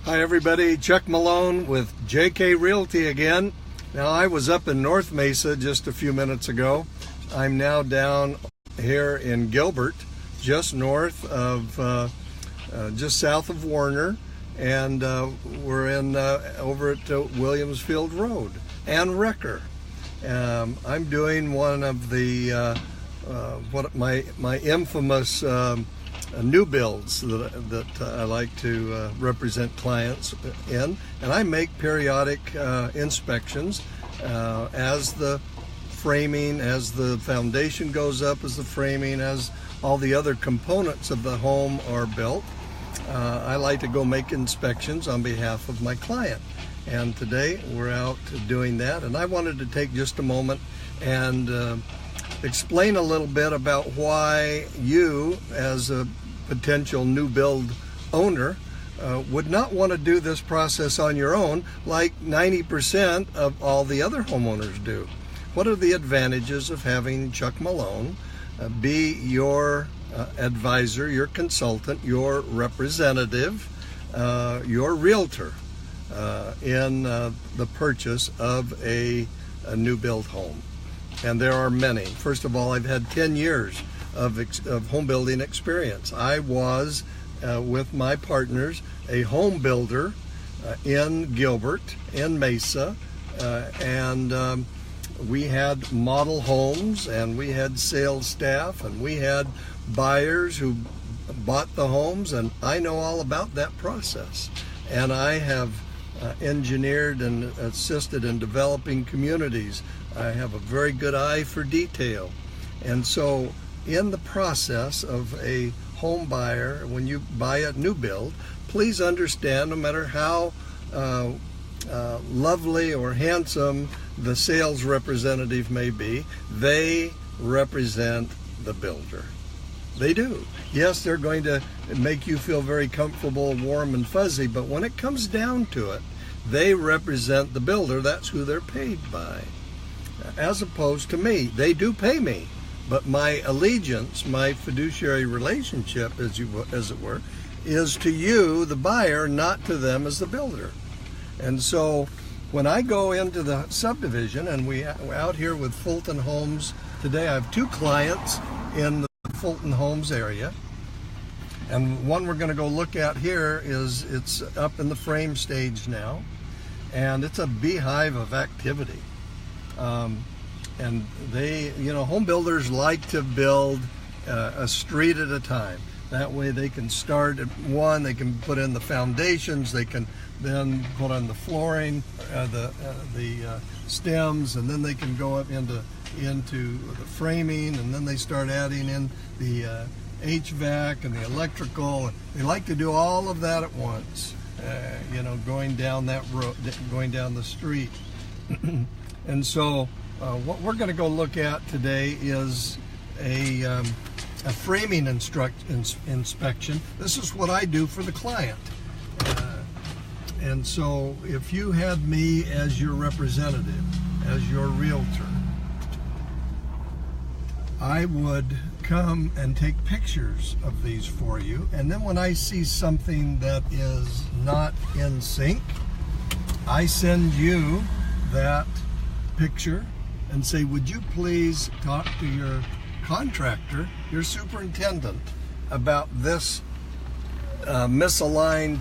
Hi everybody, Chuck Malone with JK Realty again. Now I was up in North Mesa just a few minutes ago. I'm now down here in Gilbert, just north of, just south of Warner, and we're in over at Williamsfield Road and Wrecker. I'm doing one of the what my infamous new builds that I like to represent clients in, and I make periodic inspections as the framing, as the foundation goes up, as the framing, as all the other components of the home are built. I like to go make inspections on behalf of my client, and today we're out doing that, and I wanted to take just a moment and explain a little bit about why you, as a potential new build owner, would not want to do this process on your own like 90% of all the other homeowners do. What are the advantages of having Chuck Malone be your advisor, your consultant, your representative, your realtor in the purchase of a new build home? And there are many. First of all, I've had 10 years of home building experience. I was, with my partners, a home builder in Gilbert, in Mesa, and we had model homes, and we had sales staff, and we had buyers who bought the homes, and I know all about that process. And I have engineered and assisted in developing communities. I have a very good eye for detail. And so in the process of a home buyer, when you buy a new build, please understand, no matter how lovely or handsome the sales representative may be, they represent the builder. They do. Yes, they're going to make you feel very comfortable, warm, and fuzzy, but when it comes down to it, they represent the builder. That's who they're paid by. As opposed to me. They do pay me, but my allegiance, my fiduciary relationship, as it were, is to you, the buyer, not to them as the builder. And so when I go into the subdivision, and we're out here with Fulton Homes today, I have two clients in the Fulton Homes area, and one we're going to go look at here it's up in the frame stage now, and it's a beehive of activity. And they, home builders like to build a street at a time. That way they can start at one, they can put in the foundations, they can then put on the flooring, the stems, and then they can go up into the framing, and then they start adding in the HVAC and the electrical. They like to do all of that at once, going down that road, going down the street. And so what we're going to go look at today is a framing inspection. This is what I do for the client. And so if you had me as your representative, as your realtor, I would come and take pictures of these for you. And then when I see something that is not in sync, I send you that picture and say, would you please talk to your contractor, your superintendent, about this misaligned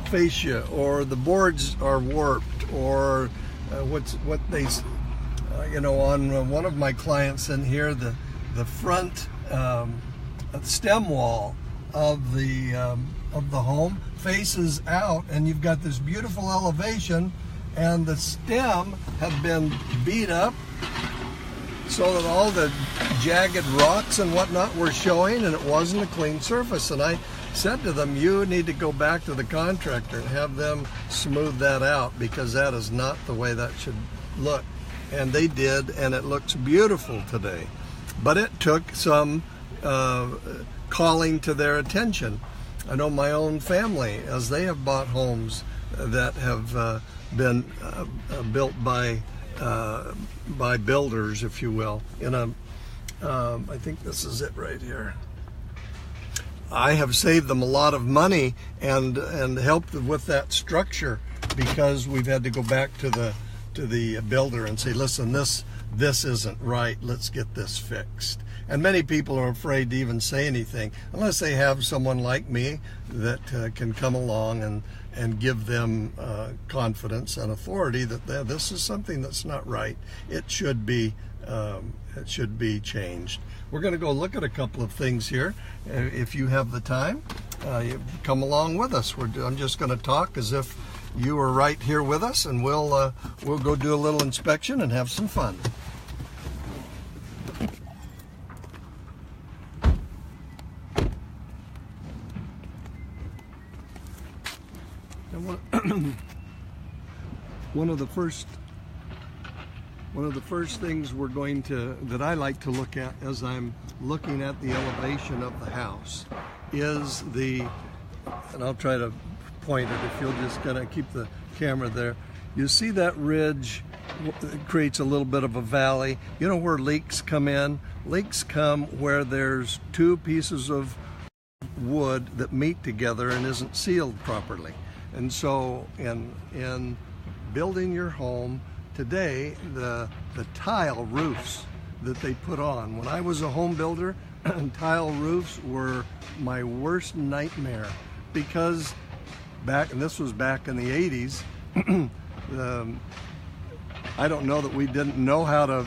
fascia, or the boards are warped, or what they on one of my clients in here, the front stem wall of the home faces out, and you've got this beautiful elevation, and the stem had been beat up so that all the jagged rocks and whatnot were showing, and it wasn't a clean surface. And I said to them, you need to go back to the contractor and have them smooth that out, because that is not the way that should look. And they did, and it looks beautiful today. But it took some calling to their attention. I know my own family, as they have bought homes that have been built by builders, if you will, in a I think this is it right here. I have saved them a lot of money and helped with that structure, because we've had to go back to the builder and say, listen, this isn't right, let's get this fixed. And many people are afraid to even say anything unless they have someone like me that can come along and give them confidence and authority that this is something that's not right. It should be changed. We're going to go look at a couple of things here. If you have the time, you come along with us. I'm just going to talk as if you are right here with us, and we'll go do a little inspection and have some fun. One of the first things that I like to look at as I'm looking at the elevation of the house is and I'll try to point it if you'll just kind of keep the camera there. You see that ridge? It creates a little bit of a valley. You know where leaks come in? Leaks come where there's two pieces of wood that meet together and isn't sealed properly. And so in building your home today, the tile roofs that they put on, when I was a home builder, tile roofs were my worst nightmare, because and this was back in the 80s, I don't know that we didn't know how to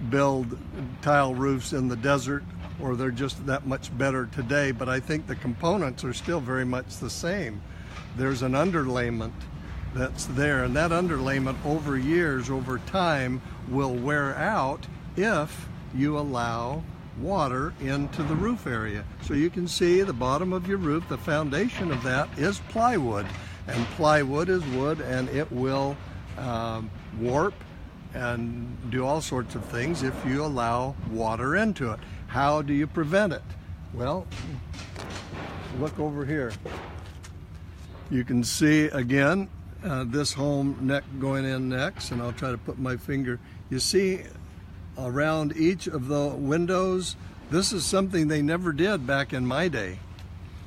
build tile roofs in the desert, or they're just that much better today, but I think the components are still very much the same. There's an underlayment that's there, and that underlayment over years, over time, will wear out if you allow water into the roof area. So you can see the bottom of your roof, the foundation of that is plywood, and plywood is wood, and it will warp and do all sorts of things if you allow water into it. How do you prevent it? Well, look over here. You can see again this home going in next, and I'll try to put my finger. You see around each of the windows, this is something they never did back in my day.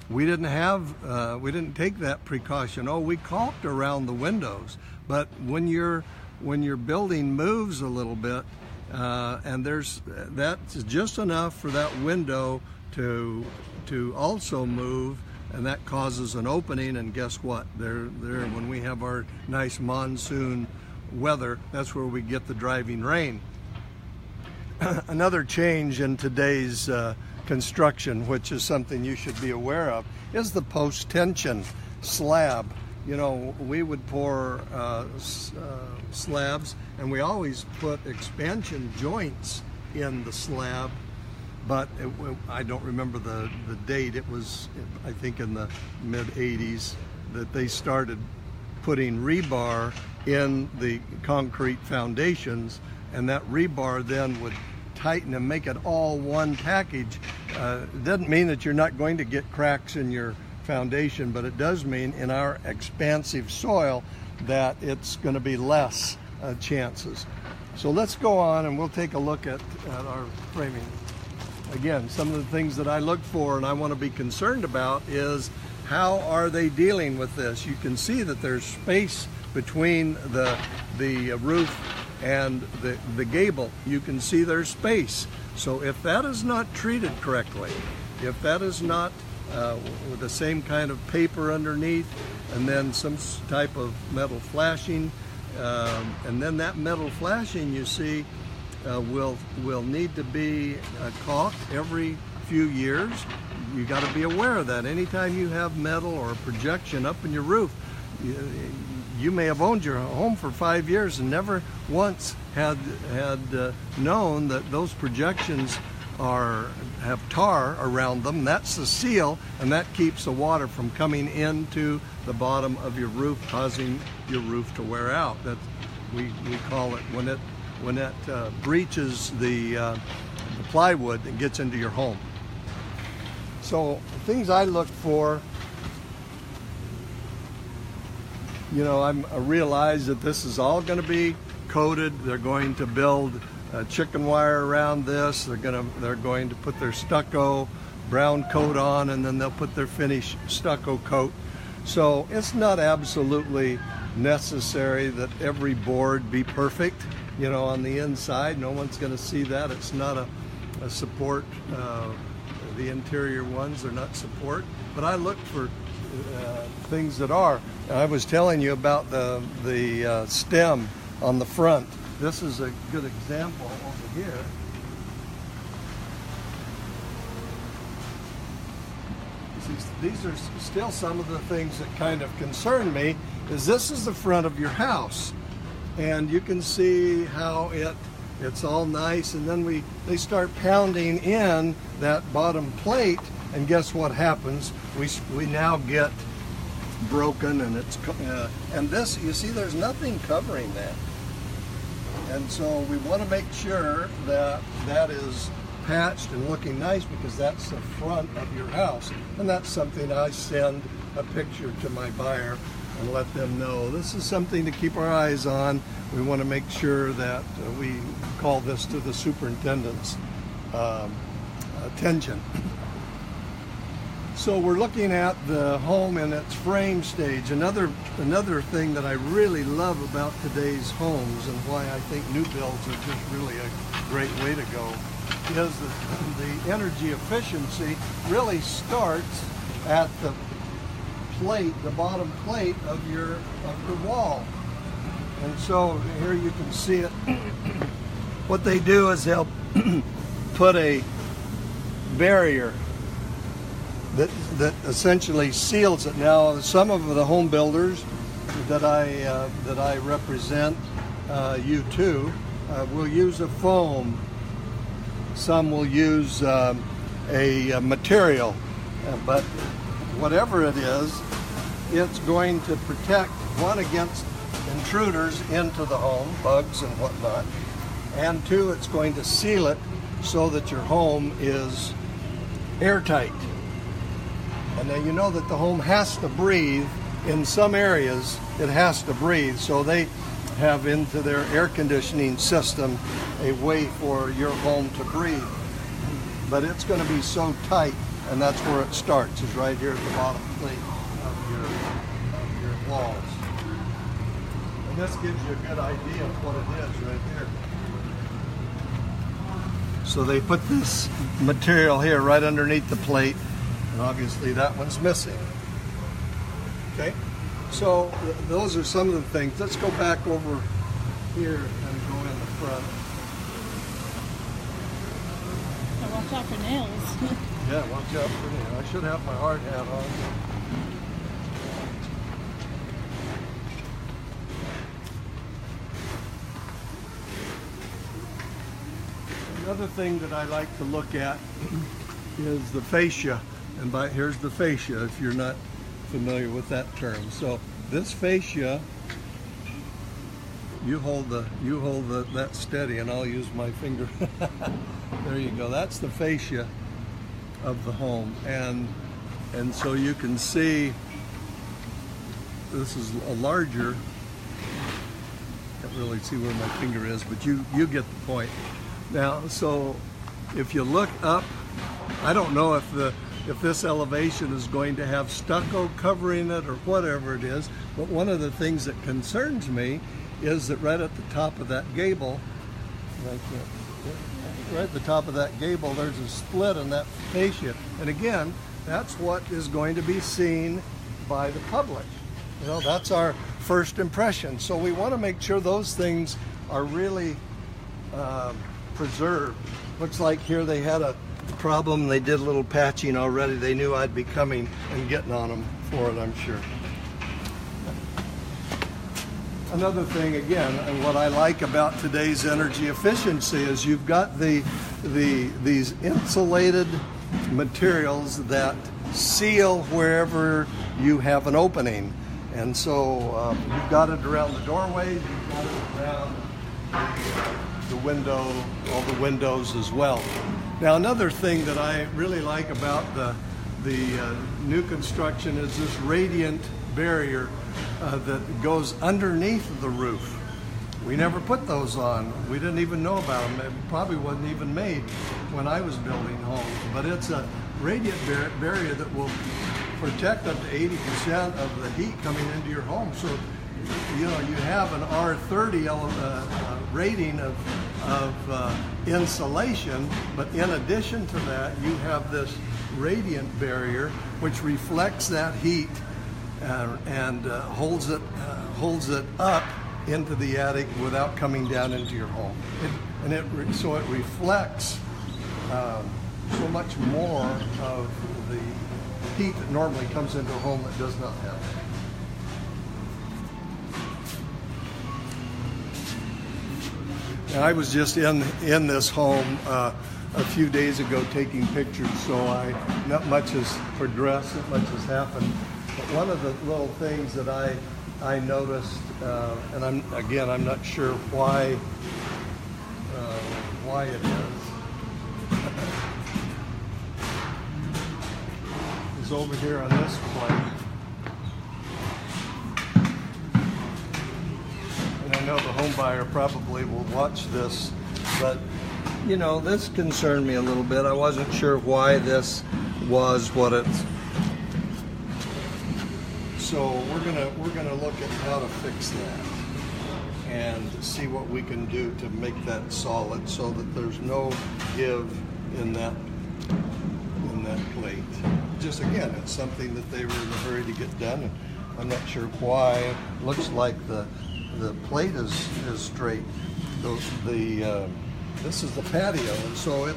We didn't take that precaution. Oh, we caulked around the windows, but when your building moves a little bit, and that's just enough for that window to also move, and that causes an opening, and guess what? When we have our nice monsoon weather, that's where we get the driving rain. Another change in today's construction, which is something you should be aware of, is the post-tension slab. You know, we would pour slabs, and we always put expansion joints in the slab, but I don't remember the date. It was, I think, in the mid-80s that they started putting rebar in the concrete foundations, and that rebar then would tighten and make it all one package. It doesn't mean that you're not going to get cracks in your foundation, but it does mean in our expansive soil that it's going to be less chances. So let's go on and we'll take a look at our framing. Again, some of the things that I look for and I want to be concerned about is how are they dealing with this. You can see that there's space between the roof and the gable. You can see there's space. So if that is not treated correctly, if that is not with the same kind of paper underneath, and then some type of metal flashing, and then that metal flashing, you see, will need to be caulked every few years. You got to be aware of that. Anytime you have metal or projection up in your roof, you may have owned your home for 5 years and never once had known that those projections have tar around them. That's the seal, and that keeps the water from coming into the bottom of your roof, causing your roof to wear out. That we call it when it breaches the plywood and gets into your home. So things I look for, you know, I realize that this is all going to be coated. They're going to build chicken wire around this. They're going to put their stucco brown coat on, and then they'll put their finished stucco coat. So it's not absolutely necessary that every board be perfect, you know, on the inside. No one's going to see that. It's not a support. The interior ones are not support, but I look for things that are. I was telling you about the stem on the front. This is a good example over here. These are still some of the things that kind of concern me. Is this is the front of your house, and you can see how it's all nice, and then they start pounding in that bottom plate, and guess what happens? We now get broken, and it's and this, you see, there's nothing covering that, and so we want to make sure that that is patched and looking nice, because that's the front of your house. And that's something I send a picture to my buyer and let them know this is something to keep our eyes on. We want to make sure that we call this to the superintendent's attention. So we're looking at the home in its frame stage. Another thing that I really love about today's homes, and why I think new builds are just really a great way to go, is the energy efficiency really starts at the plate, the bottom plate of your wall. And so here you can see it. What they do is they'll put a barrier that essentially seals it. Now, some of the home builders that I represent, you too, will use a foam. Some will use a material, but whatever it is, it's going to protect, one, against intruders into the home, bugs and whatnot, and two, it's going to seal it so that your home is airtight. And then you know that the home has to breathe. In some areas, it has to breathe, so they have into their air conditioning system a way for your home to breathe. But it's going to be so tight, and that's where it starts, is right here at the bottom plate of your walls. And this gives you a good idea of what it is right here. So they put this material here right underneath the plate, and obviously that one's missing. Okay? So those are some of the things. Let's go back over here and go in the front. So watch out for nails. Yeah, watch out for nails. I should have my hard hat on. Another thing that I like to look at is the fascia. And here's the fascia, if you're not familiar with that term. So this fascia, you hold that steady, and I'll use my finger. There you go. That's the fascia of the home, and so you can see this is a larger. Can't really see where my finger is, but you get the point. Now, so if you look up, I don't know if this elevation is going to have stucco covering it or whatever it is, but one of the things that concerns me is that right at the top of that gable, right at the top of that gable, there's a split in that fascia. And again, that's what is going to be seen by the public. You know, that's our first impression. So we want to make sure those things are really preserved. Looks like here they had a problem. They did a little patching already. They knew I'd be coming and getting on them for it, I'm sure. Another thing, again, and what I like about today's energy efficiency is you've got these insulated materials that seal wherever you have an opening. And so you've got it around the doorways, you've got it around the window, all the windows as well. Now, another thing that I really like about the new construction is this radiant barrier that goes underneath the roof. We never put those on. We didn't even know about them. It probably wasn't even made when I was building homes. But it's a radiant barrier that will protect up to 80% of the heat coming into your home. So, you know, you have an R30 rating of insulation, but in addition to that, you have this radiant barrier which reflects that heat and holds it up into the attic without coming down into your home. So it reflects so much more of the heat that normally comes into a home that does not have it. And I was just in this home a few days ago taking pictures, so not much has progressed, not much has happened. But one of the little things that I noticed, and I'm not sure why it is over here on this plate. And I know the home buyer probably will watch this, but you know, this concerned me a little bit. I wasn't sure why this was what it's. So we're gonna look at how to fix that and see what we can do to make that solid so that there's no give in that plate. Just again, it's something that they were in a hurry to get done, and I'm not sure why. It looks like the plate is straight. This is the patio, and so it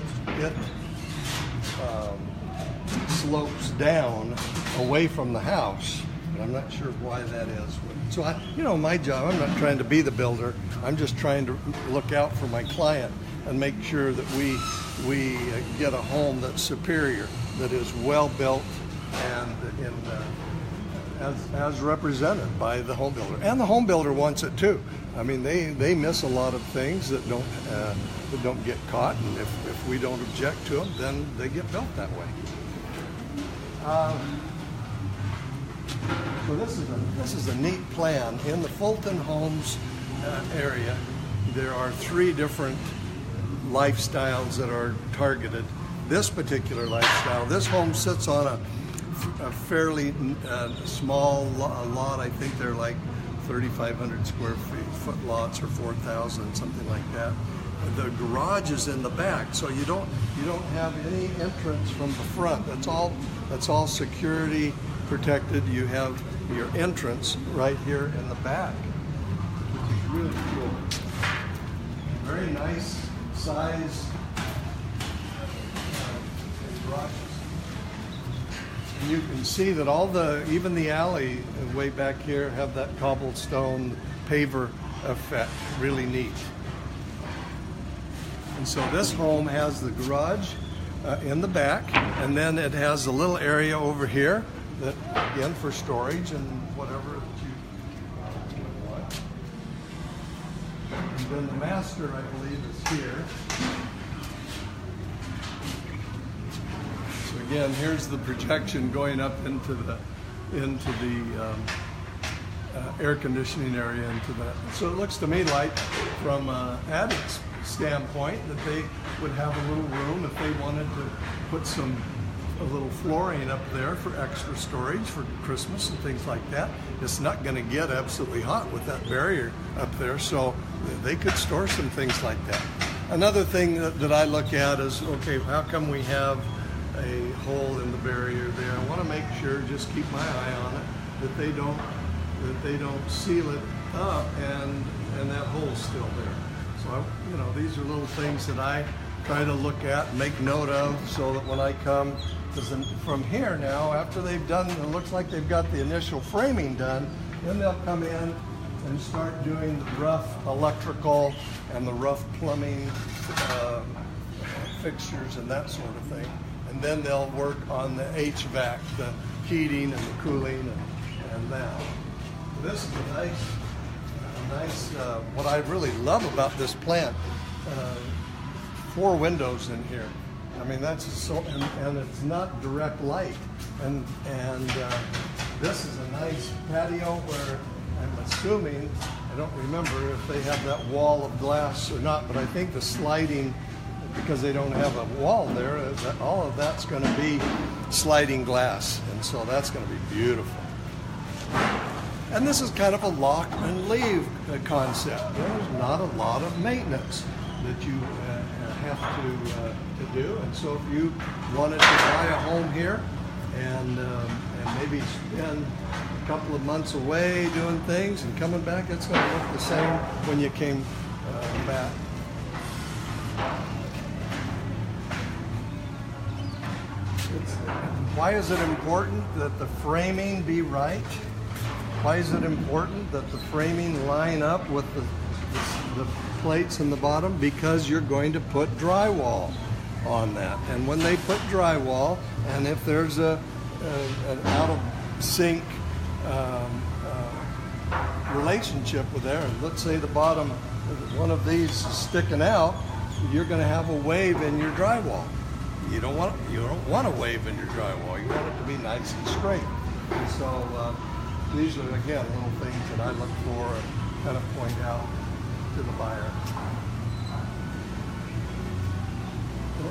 slopes down away from the house. But I'm not sure why that is. So my job, I'm not trying to be the builder. I'm just trying to look out for my client and make sure that we get a home that's superior, that is well built and as represented by the home builder. And the home builder wants it too. I mean, they miss a lot of things that don't get caught, and if we don't object to them, then they get built that way. So this is a neat plan. In the Fulton Homes area, there are 3 different lifestyles that are targeted. This particular lifestyle, this home sits on a fairly small lot. I think they're like 3,500 square foot lots, or 4,000, something like that. The garage is in the back, so you don't have any entrance from the front. That's all security protected. You have your entrance right here in the back, which is really cool. Very nice size garages. And you can see that even the alley way back here have that cobblestone paver effect. Really neat. And so this home has the garage in the back, and then it has a little area over here that, again, for storage and whatever that you want. And then the master, I believe, is here. So again, here's the projection going up into the air conditioning area into that. So it looks to me like, from an addict's standpoint, that they would have a little room if they wanted to put a little flooring up there for extra storage for Christmas and things like that. It's not going to get absolutely hot with that barrier up there, so they could store some things like that. Another thing that I look at is, okay, how come we have a hole in the barrier there? I want to make sure, just keep my eye on it, that they don't seal it up and that hole's still there. So these are little things that I try to look at and make note of, so that when I come, because from here now, after they've done, it looks like they've got the initial framing done, then they'll come in and start doing the rough electrical and the rough plumbing fixtures and that sort of thing. And then they'll work on the HVAC, the heating and the cooling and that. This is a nice, what I really love about this plant, 4 windows in here. I mean, that's so, and it's not direct light. And this is a nice patio where I'm assuming, I don't remember if they have that wall of glass or not, but I think the sliding because they don't have a wall there, all of that's going to be sliding glass, and so that's going to be beautiful. And this is kind of a lock and leave concept. There's not a lot of maintenance that you have to do, and so if you wanted to buy a home here and maybe spend a couple of months away doing things and coming back, it's going to look the same when you came back. Why is it important that the framing be right? Why is it important that the framing line up with the plates in the bottom? Because you're going to put drywall on that. And when they put drywall, and if there's an out of sync relationship with there, let's say the bottom, one of these is sticking out, you're going to have a wave in your drywall. You don't want a wave in your drywall. You want it to be nice and straight. And so these are, again, little things that I look for and kind of point out to the buyer.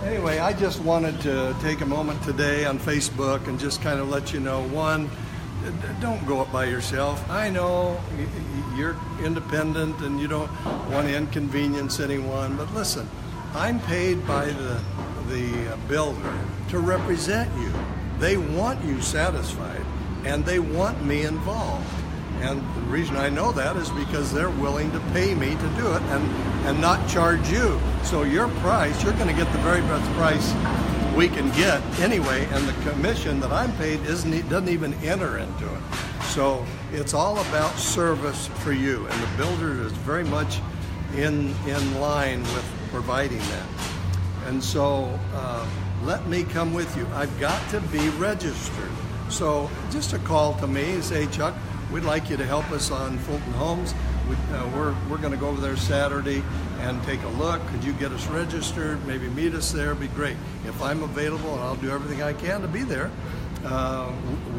Anyway, I just wanted to take a moment today on Facebook and just kind of let you know, one, don't go up by yourself. I know you're independent and you don't want to inconvenience anyone, but listen, I'm paid by the builder to represent you. They want you satisfied and they want me involved. And the reason I know that is because they're willing to pay me to do it and not charge you. So your price, you're going to get the very best price we can get anyway, and the commission that I'm paid doesn't even enter into it. So it's all about service for you, and the builder is very much in line with providing that. And so let me come with you. I've got to be registered. So just a call to me, say, Chuck, we'd like you to help us on Fulton Homes. We're going to go over there Saturday and take a look. Could you get us registered? Maybe meet us there. It'd be great. If I'm available, and I'll do everything I can to be there,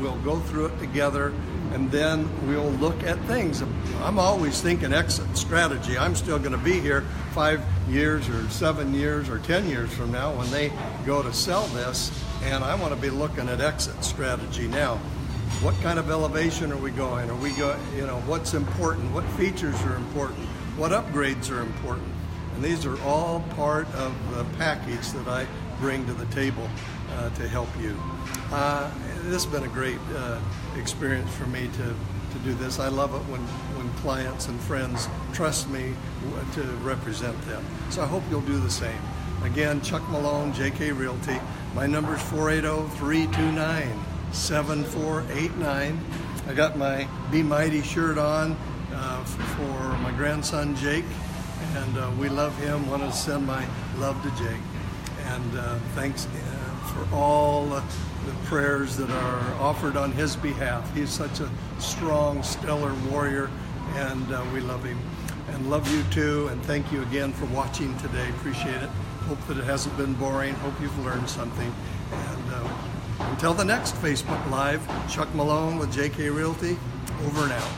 we'll go through it together, and then we'll look at things. I'm always thinking exit strategy. I'm still going to be here 5 years or 7 years or 10 years from now when they go to sell this, and I want to be looking at exit strategy now. What kind of elevation are we going? Are we going, what's important? What features are important? What upgrades are important? And these are all part of the package that I bring to the table to help you. This has been a great experience for me to do this. I love it when clients and friends trust me to represent them. So I hope you'll do the same. Again, Chuck Malone JK Realty. My number is 480-329-7489. I got my Be Mighty shirt on for my grandson Jake, and we love him. Want to send my love to Jake, and thanks for all the prayers that are offered on his behalf. He's such a strong, stellar warrior, and we love him and love you too. And thank you again for watching today. Appreciate it. Hope that it hasn't been boring. Hope you've learned something. And until the next Facebook Live, Chuck Malone with JK Realty, over and out.